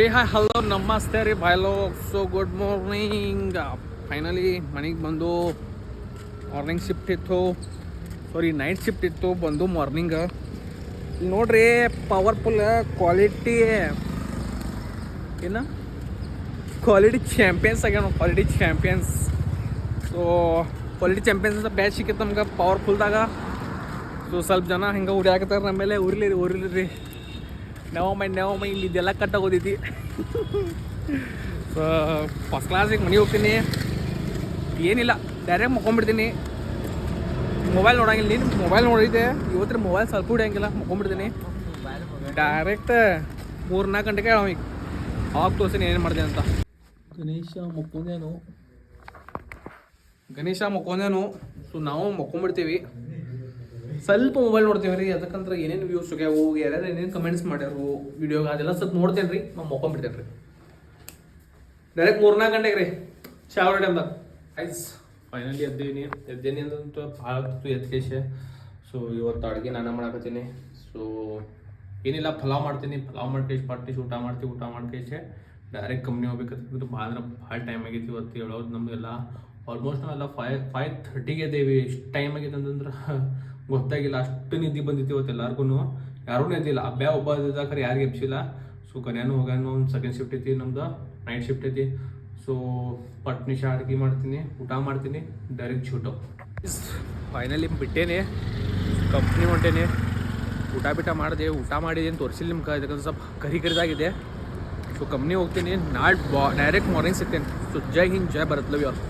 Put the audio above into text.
Hi hello ನಮಸ್ತೆ ರೀ ಬಾಯ್ಲೋ. So good morning. ಫೈನಲಿ ಮನೆಗೆ ಬಂದು ಮಾರ್ನಿಂಗ್ ಶಿಫ್ಟ್ ಇತ್ತು, ಸಾರಿ ನೈಟ್ ಶಿಫ್ಟ್ ಇತ್ತು, ಬಂದು ಮಾರ್ನಿಂಗ್. ಇಲ್ಲಿ ನೋಡ್ರಿ ಪವರ್ಫುಲ್ ಕ್ವಾಲಿಟಿ ಏನು ಕ್ವಾಲಿಟಿ ಚಾಂಪಿಯನ್ಸ್ ಆಗ್ಯಾವ. Quality champions. So quality champions ಅಂತ ಬ್ಯಾಚ್ ಸಿಕ್ಕಿತ್ತು ನಮ್ಗೆ ಪವರ್ಫುಲ್ದಾಗ. ಸೊ ಸ್ವಲ್ಪ ಜನ ಹಿಂಗೆ ಉರಿಯಾಕತ್ತಾರೆ ನಮ್ಮೇಲೆ. ಉರಿಲಿ ನೆವ ಮೈ ಇದೆಲ್ಲ ಕಟ್ಟಾಗೋದೈತಿ. ಸೊ ಫಸ್ಟ್ ಕ್ಲಾಸಿಗೆ ಮನೆಗೆ ಹೋಗ್ತೀನಿ, ಏನಿಲ್ಲ ಡೈರೆಕ್ಟ್ ಮಕ್ಕೊಂಬಿಡ್ತೀನಿ. ಮೊಬೈಲ್ ನೋಡಂಗಿಲ್ಲ. ನೀನು ಮೊಬೈಲ್ ನೋಡಿದ್ದೆ ಇವತ್ತು, ಮೊಬೈಲ್ ಸ್ವಲ್ಪ ಹೊಡಿಯಂಗಿಲ್ಲ, ಮಕ್ಕೊಂಬಿಡ್ತೀನಿ ಡೈರೆಕ್ಟ್ 3-4 ಗಂಟೆಗೆ ಈಗ ಆವಾಗ ತೋರಿಸ್ತೀನಿ ಏನು ಮಾಡಿದೆ ಅಂತ. ಗಣೇಶ ಮಕ್ಕೊಂದೇನು. ಸೊ ನಾವು ಮಕ್ಕೊಂಬಿಡ್ತೀವಿ, ಸ್ವಲ್ಪ ಮೊಬೈಲ್ ನೋಡ್ತೀವಿ ರೀ. ಅದಕ್ಕಂದ್ರೆ ಏನೇನು ವ್ಯೂಸ್ ಹೋಗ್ಯಾವು, ಯಾರ್ಯಾರು ಏನೇನು ಕಮೆಂಟ್ಸ್ ಮಾಡ್ಯಾರು ವಿಡಿಯೋಗೆ, ಅದೆಲ್ಲ ಸ್ವಲ್ಪ ನೋಡ್ತೇನೆ ರೀ. ನಾವು ಮಕ್ಕೊಂಬಿಡ್ತೇನೆ ರೀ ಡೈರೆಕ್ಟ್ 3-4 ಗಂಟೆಗೆ ರೀ, ಚಾವರ ಟೈಮ್ದಾಗ. ಐಸ್ ಫೈನಲಿ ಎದ್ದೇನಿ ಅಂತ ಭಾಳ ಎದ್ಕೇಶೆ. ಸೊ ಇವತ್ತು ಅಡುಗೆ ನಾನು ಮಾಡಾಕತ್ತೀನಿ. ಸೊ ಏನಿಲ್ಲ, ಪಲಾವ್ ಮಾಡ್ತೀನಿ. ಪಲಾವ್ ಮಾಡ್ಕೇಶ್ ಊಟ ಮಾಡ್ಕೇಶೆ ಡೈರೆಕ್ಟ್ ಕಂಪ್ನಿ ಹೋಗ್ಬೇಕಂತಂದ್ರೆ ಭಾಳ ಟೈಮ್ ಆಗೈತಿ. ಇವತ್ತು ಹೇಳೋದು ನಮಗೆಲ್ಲ ಆಲ್ಮೋಸ್ಟ್ ನಾವೆಲ್ಲ 5:30ಗೆ ಇದ್ದೇವೆ. ಇಷ್ಟು ಟೈಮ್ ಆಗೈತೆ ಅಂತಂದ್ರೆ ಗೊತ್ತಾಗಿಲ್ಲ. ಅಷ್ಟು ನಿದ್ದೆ ಬಂದಿತ್ತು ಇವತ್ತು ಎಲ್ಲರಿಗೂ. ಯಾರೂ ನಿದ್ದಿಲ್ಲ, ಅಭ್ಯಾ ಒಬ್ಬ ಇದ್ದಾಕರೆ ಯಾರಿಗೆ ಎಬ್ಸಿಲ್ಲ. ಸೊ ಕನ್ಯಾನು ಹೋಗ್ಯಾನು, ಒಂದು ಸೆಕೆಂಡ್ ಶಿಫ್ಟ್ ಐತಿ, ನಮ್ದು ನೈಟ್ ಶಿಫ್ಟ್ ಐತಿ. ಸೊ ಪಟ್ನಿಷ ಅಡುಗೆ ಮಾಡ್ತೀನಿ, ಊಟ ಮಾಡ್ತೀನಿ, ಡೈರೆಕ್ಟ್ ಶೂಟು. ಫೈನಲಿ ಬಿಟ್ಟೇನೆ, ಕಂಪ್ನಿ ಹೊಂಟೇನೆ. ಊಟ ಮಾಡಿದೆ, ಊಟ ಮಾಡಿದ್ದೀನಿ ತೋರಿಸಿಲ್ಲ ನಿಮ್ಗೆ, ಇದಕ್ಕೆ ಸ್ವಲ್ಪ ಕರಿದಾಗಿದೆ. ಸೊ ಕಂಪ್ನಿ ಹೋಗ್ತೀನಿ, ನಾಳೆ ಡೈರೆಕ್ಟ್ ಮಾರ್ನಿಂಗ್ ಸಿಗ್ತೇನೆ. So Jai Hind, Jai Bharat, love you all.